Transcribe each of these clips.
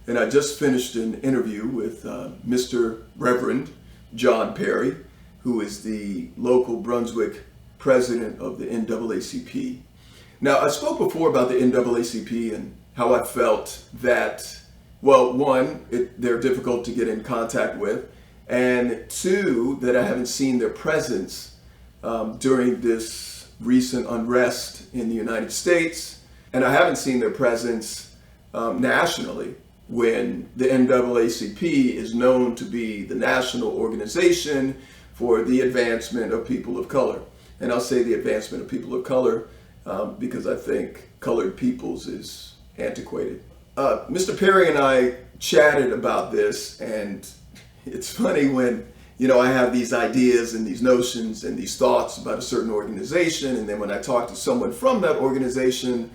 And I just finished an interview with Mr. Reverend John Perry, who is the local Brunswick president of the NAACP. Now, I spoke before about the NAACP and how I felt that, well, one, they're difficult to get in contact with, and two, that I haven't seen their presence during this recent unrest in the United States, and I haven't seen their presence nationally, when the NAACP is known to be the national organization for the advancement of people of color. And I'll say the advancement of people of color because I think colored peoples is antiquated. Mr. Perry and I chatted about this, and it's funny when, I have these ideas and these notions and these thoughts about a certain organization, and then when I talk to someone from that organization,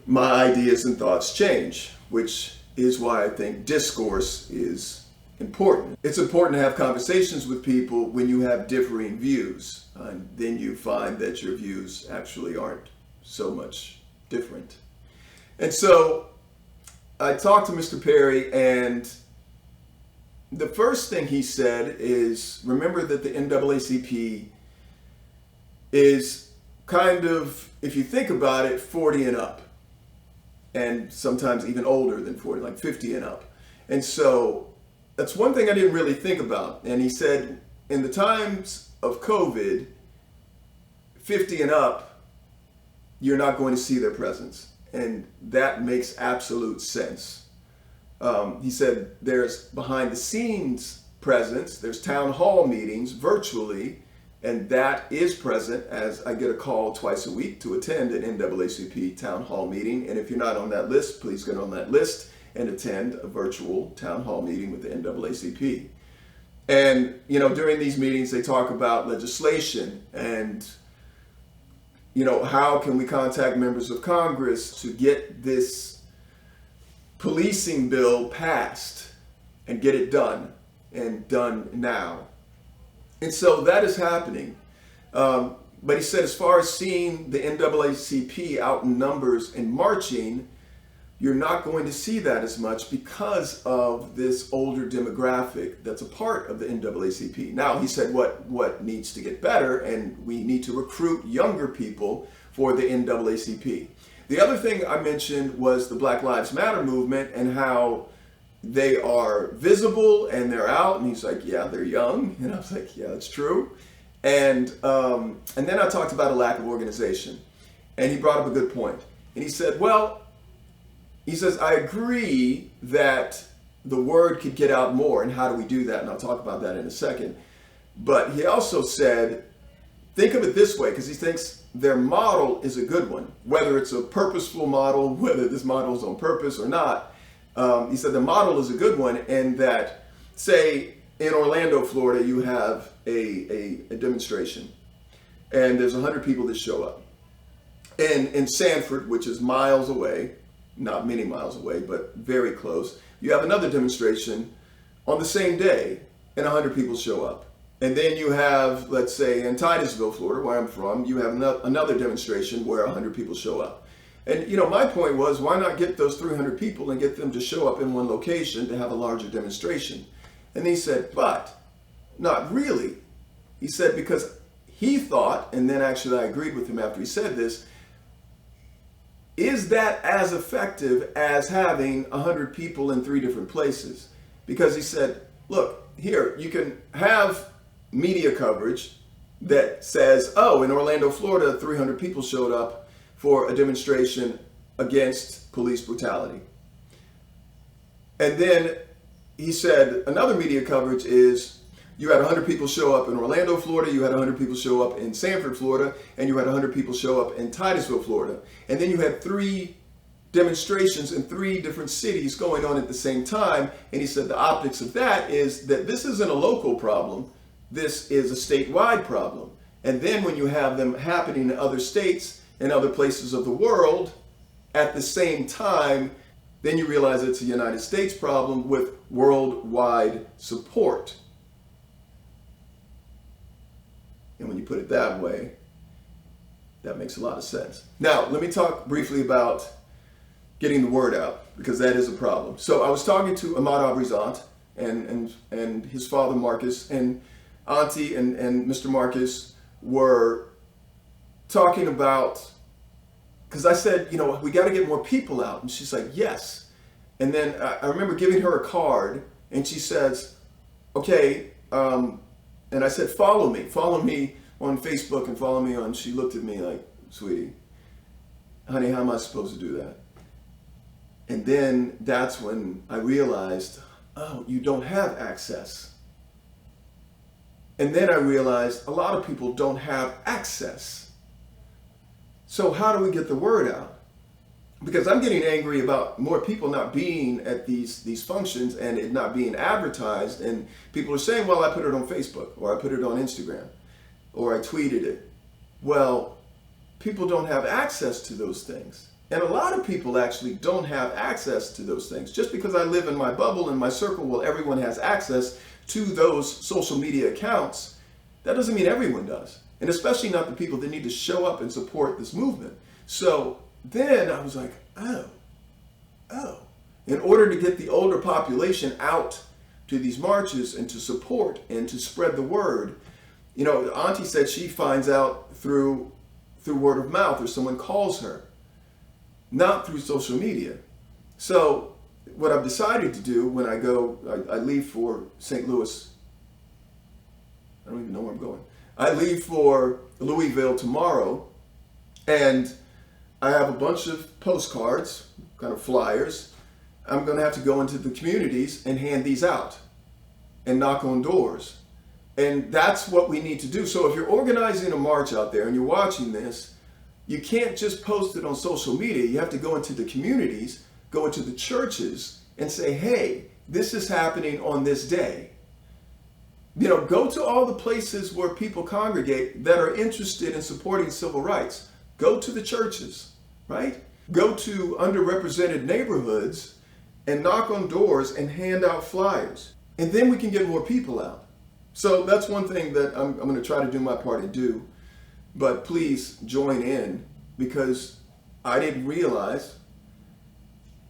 my ideas and thoughts change, which is why I think discourse is important. It's important to have conversations with people when you have differing views, and then you find that your views actually aren't so much different. And so I talked to Mr. Perry, and the first thing he said is, remember that the NAACP is kind of, if you think about it, 40 and up. And sometimes even older than 40, like 50 and up. And so that's one thing I didn't really think about. And he said, in the times of COVID, 50 and up, you're not going to see their presence. And that makes absolute sense. He said there's behind the scenes presence, there's town hall meetings virtually, and that is present, as I get a call twice a week to attend an NAACP town hall meeting. And if you're not on that list, please get on that list and attend a virtual town hall meeting with the NAACP. And, during these meetings, they talk about legislation and, how can we contact members of Congress to get this policing bill passed and get it done, and done now. And so that is happening. But he said, as far as seeing the NAACP out in numbers and marching, you're not going to see that as much because of this older demographic that's a part of the NAACP. Now, he said what needs to get better, and we need to recruit younger people for the NAACP. The other thing I mentioned was the Black Lives Matter movement and how they are visible and they're out. And he's like, yeah, they're young. And I was like, yeah, that's true. And then I talked about a lack of organization. And he brought up a good point. And he said, he says, I agree that the word could get out more. And how do we do that? And I'll talk about that in a second. But he also said, think of it this way, because he thinks their model is a good one. Whether it's a purposeful model, whether this model is on purpose or not, he said the model is a good one, and that, say, in Orlando, Florida, you have a demonstration, and there's 100 people that show up. And in Sanford, which is miles away, not many miles away, but very close, you have another demonstration on the same day, and 100 people show up. And then you have, let's say, in Titusville, Florida, where I'm from, you have another demonstration where 100 people show up. And, my point was, why not get those 300 people and get them to show up in one location to have a larger demonstration? And he said, but not really. He said, because he thought, and then actually I agreed with him after he said this, is that as effective as having 100 people in 3 different places? Because he said, look, here, you can have media coverage that says, oh, in Orlando, Florida, 300 people showed up for a demonstration against police brutality. And then he said another media coverage is you had 100 people show up in Orlando, Florida, you had 100 people show up in Sanford, Florida, and you had 100 people show up in Titusville, Florida. And then you had 3 demonstrations in 3 different cities going on at the same time. And he said the optics of that is that this isn't a local problem, this is a statewide problem. And then when you have them happening in other states and other places of the world at the same time, then you realize it's a United States problem with worldwide support. And when you put it that way, that makes a lot of sense. Now, let me talk briefly about getting the word out. because that is a problem. So I was talking to Ahmaud Arbery's aunt and his father Marcus, and Auntie and Mr. Marcus were talking about, because I said, we got to get more people out. And she's like, yes. And then I remember giving her a card, and she says, okay. And I said, follow me on Facebook and follow me on, she looked at me like, sweetie, honey, how am I supposed to do that? And then that's when I realized, oh, you don't have access. And then I realized a lot of people don't have access. So how do we get the word out? Because I'm getting angry about more people not being at these functions and it not being advertised. And people are saying, well, I put it on Facebook, or I put it on Instagram, or I tweeted it. Well, people don't have access to those things. And a lot of people actually don't have access to those things. Just because I live in my bubble, in my circle, well, everyone has access to those social media accounts, that doesn't mean everyone does. And especially not the people that need to show up and support this movement. So then I was like, oh. In order to get the older population out to these marches and to support and to spread the word, Auntie said she finds out through word of mouth, or someone calls her, not through social media. So what I've decided to do when I leave for St. Louis, I don't even know where I'm going. I leave for Louisville tomorrow, and I have a bunch of postcards, kind of flyers. I'm going to have to go into the communities and hand these out and knock on doors. And that's what we need to do. So if you're organizing a march out there and you're watching this, you can't just post it on social media. You have to go into the communities, go into the churches, and say, hey, this is happening on this day. Go to all the places where people congregate that are interested in supporting civil rights. Go to the churches, right? Go to underrepresented neighborhoods and knock on doors and hand out flyers. And then we can get more people out. So that's one thing that I'm going to try to do my part to do. But please join in, because I didn't realize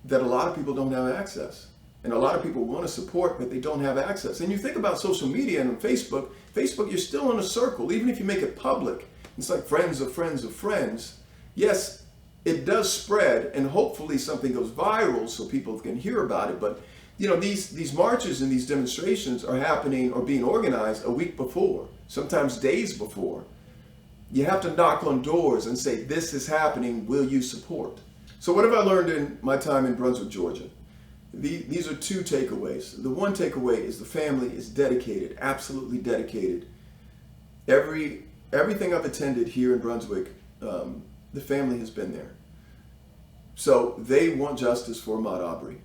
that a lot of people don't have access. And a lot of people want to support, but they don't have access. And you think about social media and on Facebook, you're still in a circle. Even if you make it public, it's like friends of friends of friends. Yes, it does spread, and hopefully something goes viral so people can hear about it. But these marches and these demonstrations are happening or being organized a week before, sometimes days before. You have to knock on doors and say, this is happening, will you support? So what have I learned in my time in Brunswick, Georgia? These are two takeaways. The one takeaway is the family is dedicated, absolutely dedicated. Everything I've attended here in Brunswick, the family has been there. So they want justice for Ahmaud Arbery.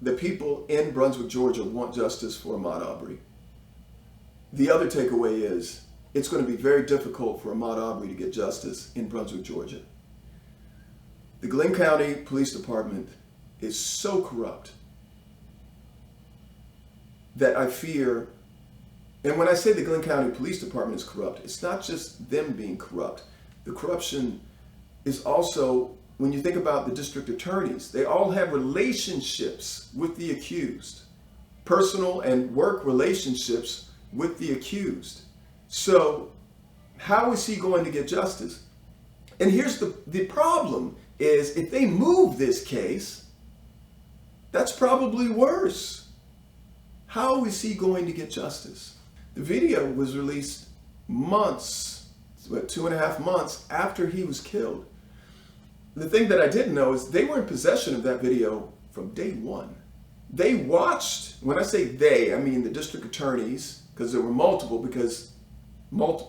The people in Brunswick, Georgia want justice for Ahmaud Arbery. The other takeaway is it's going to be very difficult for Ahmaud Arbery to get justice in Brunswick, Georgia. The Glynn County Police Department is so corrupt that I fear, and when I say the Glynn County Police Department is corrupt, it's not just them being corrupt. The corruption is also, when you think about the district attorneys, they all have relationships with the accused, personal and work relationships with the accused. So how is he going to get justice? And here's the problem is, if they move this case, that's probably worse. How is he going to get justice? The video was released months, 2.5 months after he was killed. The thing that I didn't know is they were in possession of that video from day one. They watched, when I say they, I mean the district attorneys, because there were multiple, because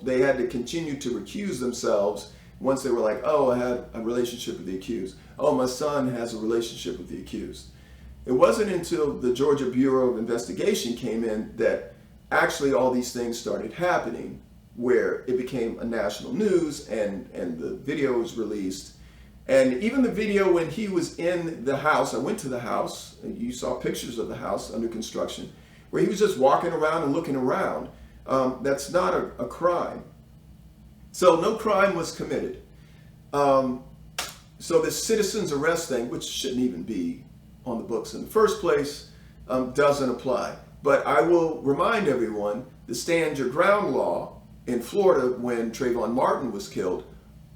they had to continue to recuse themselves once they were like, oh, I had a relationship with the accused. Oh, my son has a relationship with the accused. It wasn't until the Georgia Bureau of Investigation came in that actually all these things started happening, where it became a national news and the video was released. And even the video when he was in the house, I went to the house, and you saw pictures of the house under construction, where he was just walking around and looking around. That's not a crime. So no crime was committed. So this citizen's arrest thing, which shouldn't even be on the books in the first place doesn't apply. But I will remind everyone, the stand your ground law in Florida when Trayvon Martin was killed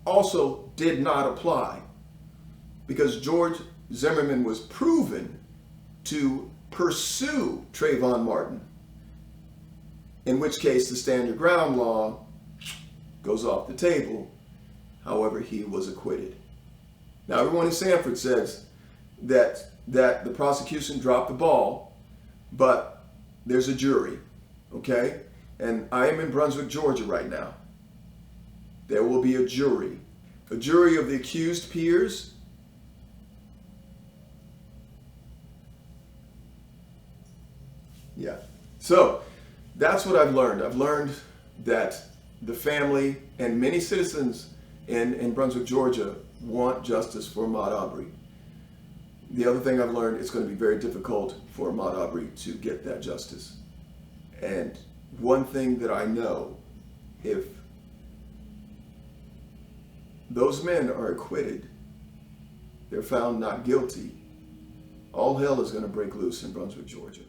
also did not apply, because George Zimmerman was proven to pursue Trayvon Martin, in which case the stand your ground law goes off the table. However, he was acquitted. Now, everyone in Sanford says that the prosecution dropped the ball, but there's a jury, okay? And I am in Brunswick, Georgia right now. There will be a jury of the accused peers. Yeah. So that's what I've learned. I've learned that the family and many citizens in Brunswick, Georgia want justice for Ahmaud Arbery. The other thing I've learned, it's going to be very difficult for Ahmaud Arbery to get that justice. And one thing that I know, if those men are acquitted, they're found not guilty, all hell is going to break loose in Brunswick, Georgia.